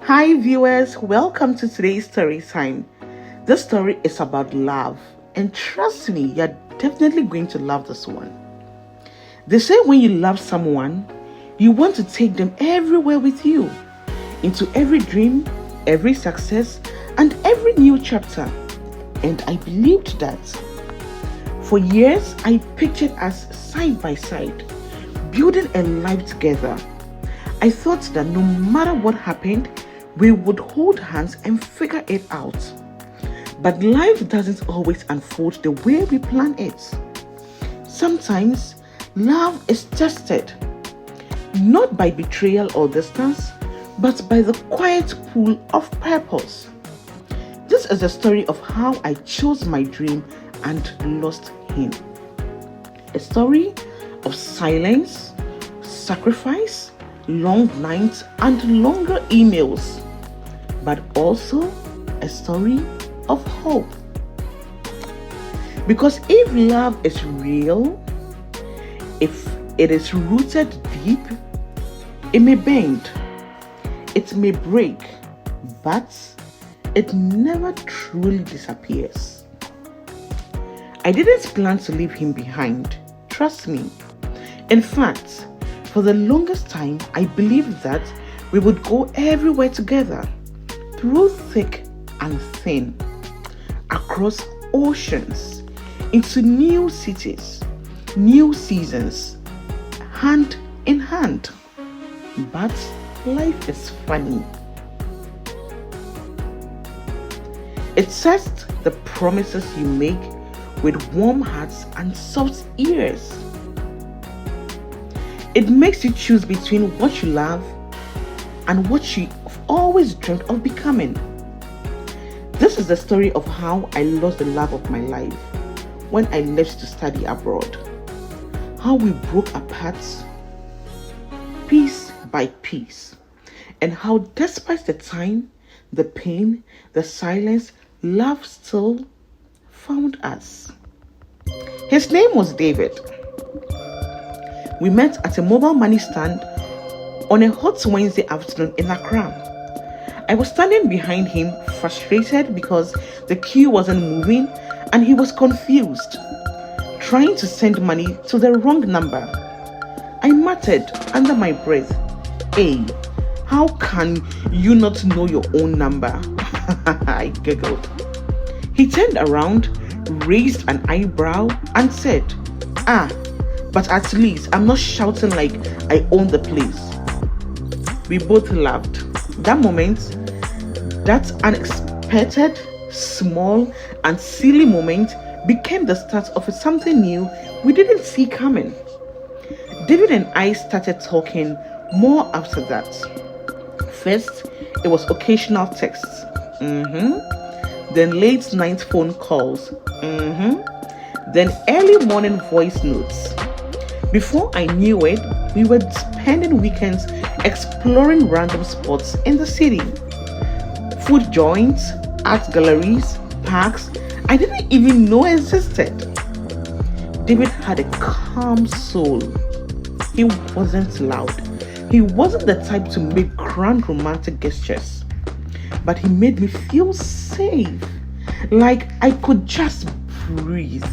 Hi, viewers, welcome to today's story time. This story is about love, and trust me, you're definitely going to love this one. They say when you love someone, you want to take them everywhere with you, into every dream, every success, and every new chapter. And I believed that. For years, I pictured us side by side, building a life together. I thought that no matter what happened, we would hold hands and figure it out. But life doesn't always unfold the way we plan it. Sometimes, love is tested, not by betrayal or distance, but by the quiet pull of purpose. This is the story of how I chose my dream and lost him. A story of silence, sacrifice, long nights, and longer emails, but also a story of hope. Because if love is real, if it is rooted deep, it may bend, it may break, but it never truly disappears. I didn't plan to leave him behind, trust me. In fact, for the longest time, I believed that we would go everywhere together, through thick and thin, across oceans, into new cities, new seasons, hand in hand. But life is funny. It tests the promises you make with warm hearts and soft ears. It makes you choose between what you love and what you've always dreamt of becoming. This is the story of how I lost the love of my life when I left to study abroad. How we broke apart piece by piece, and how despite the time, the pain, the silence, love still found us. His name was David. We met at a mobile money stand on a hot Wednesday afternoon in Accra. I was standing behind him, frustrated because the queue wasn't moving and he was confused, trying to send money to the wrong number. I muttered under my breath, "Hey, how can you not know your own number?" I giggled. He turned around, raised an eyebrow, and said, but at least I'm not shouting like I own the place." We both laughed. That moment, that unexpected, small, and silly moment became the start of something new we didn't see coming. David and I started talking more after that. First, it was occasional texts. Then late night phone calls. Then early morning voice notes. Before I knew it, we were spending weekends exploring random spots in the city. Food joints, art galleries, parks I didn't even know existed. David had a calm soul. He wasn't loud. He wasn't the type to make grand romantic gestures. But he made me feel safe, like I could just breathe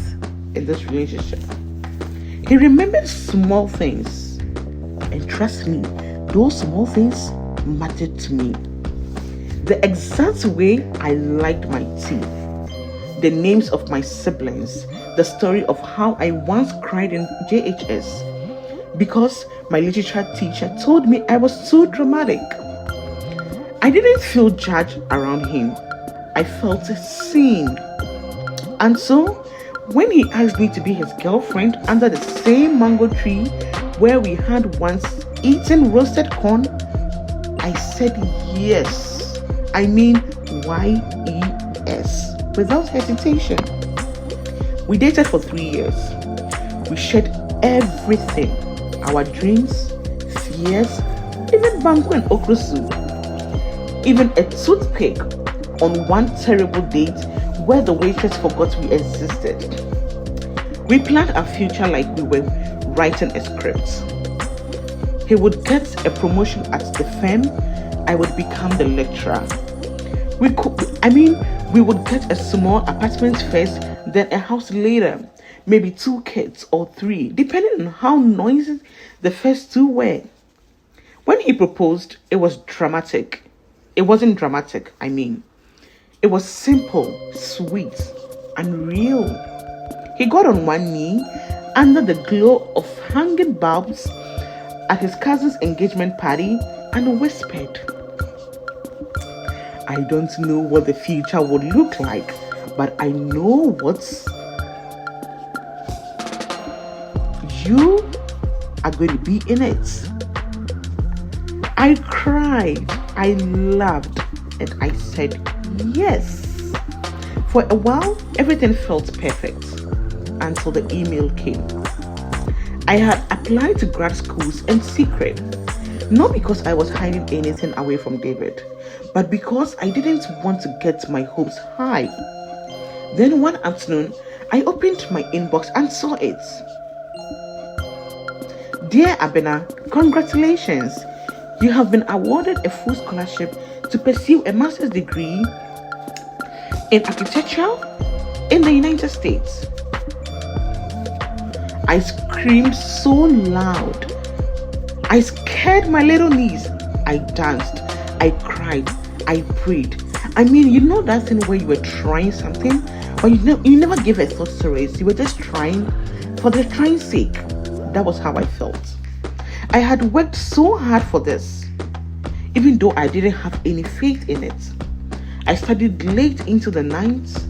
in this relationship. He remembered small things, and trust me, those small things mattered to me. The exact way I liked my tea, the names of my siblings, the story of how I once cried in JHS because my literature teacher told me I was too dramatic. I didn't feel judged around him. I felt seen. And so, when he asked me to be his girlfriend under the same mango tree where we had once eaten roasted corn, I said yes. I mean YES, without hesitation. We dated for 3 years. We shared everything, our dreams, fears, even banku and okra soup, even a toothpick on one terrible date where the waitress forgot we existed. We planned our future like we were writing a script. He would get a promotion at the firm, I would become the lecturer. We would get a small apartment first, then a house later, maybe 2 kids or 3, depending on how noisy the first 2 were. When he proposed, it was dramatic. It wasn't dramatic, It was simple, sweet, and real. He got on one knee under the glow of hanging bulbs at his cousin's engagement party and whispered, "I don't know what the future would look like, but I know you are going to be in it." I cried, I laughed, and I said yes. For a while, everything felt perfect until the email came. I had applied to grad schools in secret, not because I was hiding anything away from David, but because I didn't want to get my hopes high. Then one afternoon, I opened my inbox and saw it. "Dear Abena, congratulations! You have been awarded a full scholarship to pursue a master's degree in architecture in the United States." I screamed so loud. I scared my little niece. I danced. I cried. I prayed. That thing where you were trying something, but you never gave a thought to it. You were just trying for the trying sake. That was how I felt. I had worked so hard for this, even though I didn't have any faith in it. I studied late into the nights,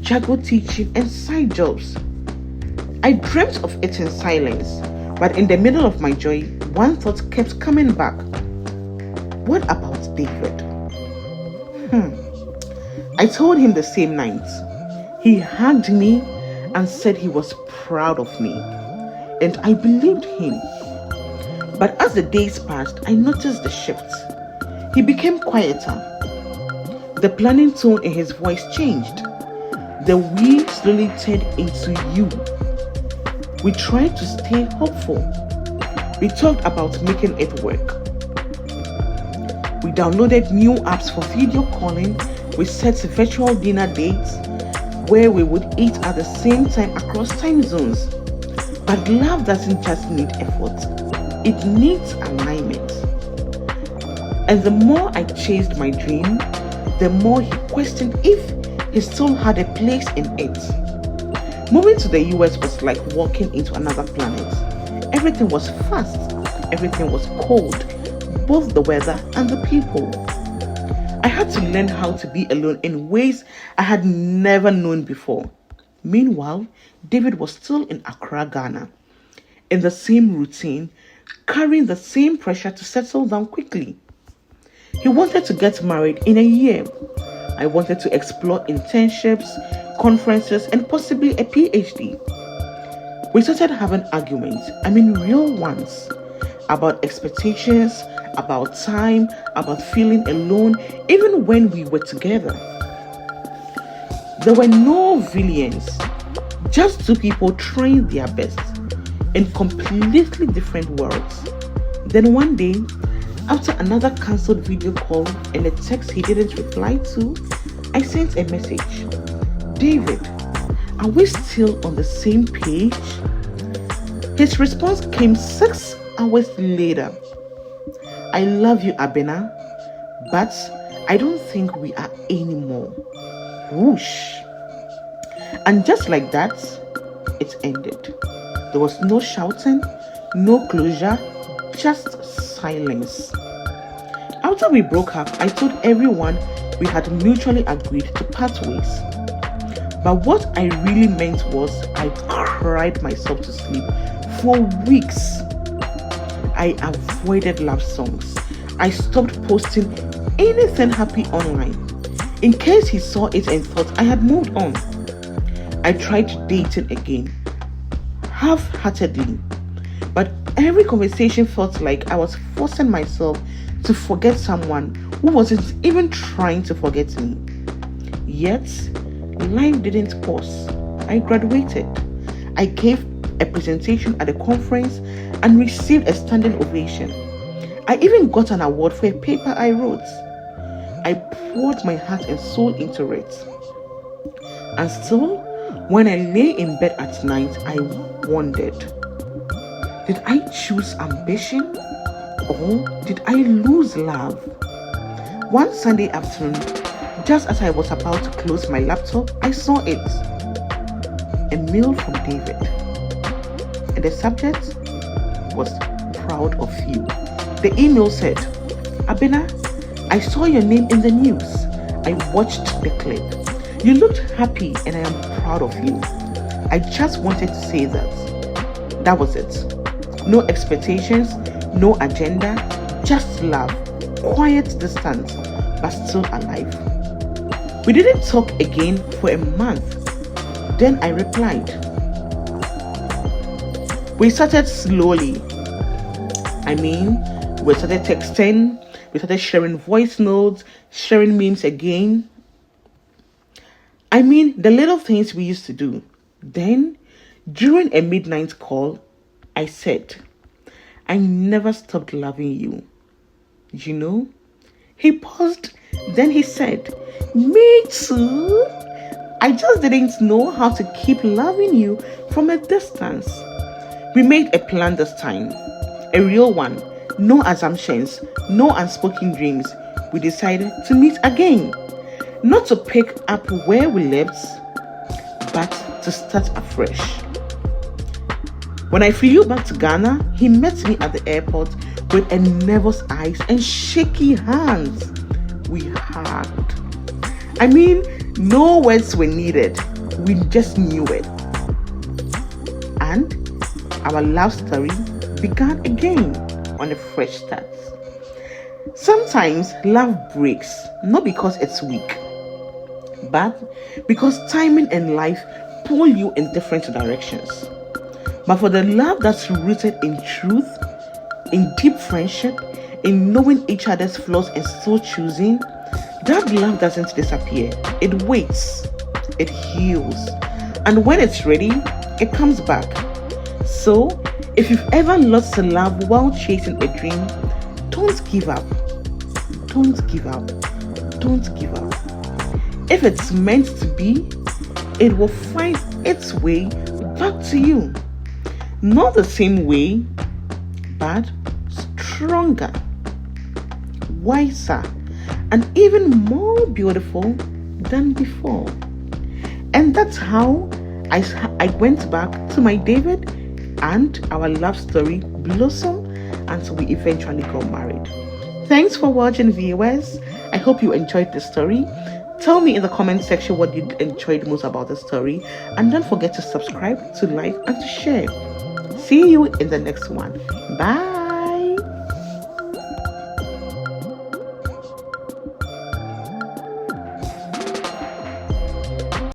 juggled teaching and side jobs. I dreamt of it in silence, but in the middle of my joy, one thought kept coming back. What about David? I told him the same night. He hugged me and said he was proud of me, and I believed him. But as the days passed, I noticed the shift. He became quieter. The planning tone in his voice changed. The we slowly turned into you. We tried to stay hopeful. We talked about making it work. We downloaded new apps for video calling. We set virtual dinner dates where we would eat at the same time across time zones. But love doesn't just need effort. It needs alignment. And the more I chased my dream, the more he questioned if he still had a place in it. Moving to the US was like walking into another planet. Everything was fast. Everything was cold. Both the weather and the people. I had to learn how to be alone in ways I had never known before. Meanwhile, David was still in Accra, Ghana, in the same routine, carrying the same pressure to settle down quickly. He wanted to get married in a year. I wanted to explore internships, conferences, and possibly a PhD. We started having arguments, real ones, about expectations, about time, about feeling alone, even when we were together. There were no villains, just two people trying their best in completely different worlds. Then one day, after another cancelled video call and a text he didn't reply to, I sent a message. "David, are we still on the same page?" His response came 6 hours later. "I love you, Abena, but I don't think we are anymore." Whoosh. And just like that, it ended. There was no shouting, no closure, just silence. After we broke up, I told everyone we had mutually agreed to part ways. But what I really meant was I cried myself to sleep for weeks. I avoided love songs. I stopped posting anything happy online, in case he saw it and thought I had moved on. I tried dating again, half-heartedly, but every conversation felt like I was forcing myself to forget someone who wasn't even trying to forget me. Yet, life didn't pause. I graduated. I gave a presentation at a conference and received a standing ovation. I even got an award for a paper I wrote. I poured my heart and soul into it. And still, when I lay in bed at night, I wondered, did I choose ambition or did I lose love? One Sunday afternoon, just as I was about to close my laptop, I saw it. A mail from David. And the subject was proud of you. The email said, Abena, I saw your name in the news. I watched the clip. You looked happy and I am proud of you. I just wanted to say that. That was it. No expectations, no agenda, just love. Quiet distance, but still alive. We didn't talk again for a month. Then I replied. We started slowly. We started texting, we started sharing voice notes, sharing memes again. The little things we used to do. Then, during a midnight call, I said, I never stopped loving you. You know? He paused, then he said, me too. I just didn't know how to keep loving you from a distance. We made a plan this time, a real one. No assumptions, no unspoken dreams. We decided to meet again. Not to pick up where we left, but to start afresh. When I flew back to Ghana, he met me at the airport with a nervous eyes and shaky hands. We hugged. No words were needed. We just knew it. And our love story began again on a fresh start. Sometimes love breaks, not because it's weak, but because timing and life pull you in different directions. But for the love that's rooted in truth, in deep friendship, in knowing each other's flaws and still choosing, that love doesn't disappear. It waits, it heals, and when it's ready, it comes back. So, if you've ever lost a love while chasing a dream, don't give up. Don't give up. Don't give up. If it's meant to be, it will find its way back to you. Not the same way, but stronger, wiser, and even more beautiful than before. And that's how I went back to my David, and our love story blossomed until we eventually got married. Thanks for watching, viewers. I hope you enjoyed the story. Tell me in the comment section what you enjoyed most about the story, and don't forget to subscribe, to like, and to share. See you in the next one. Bye.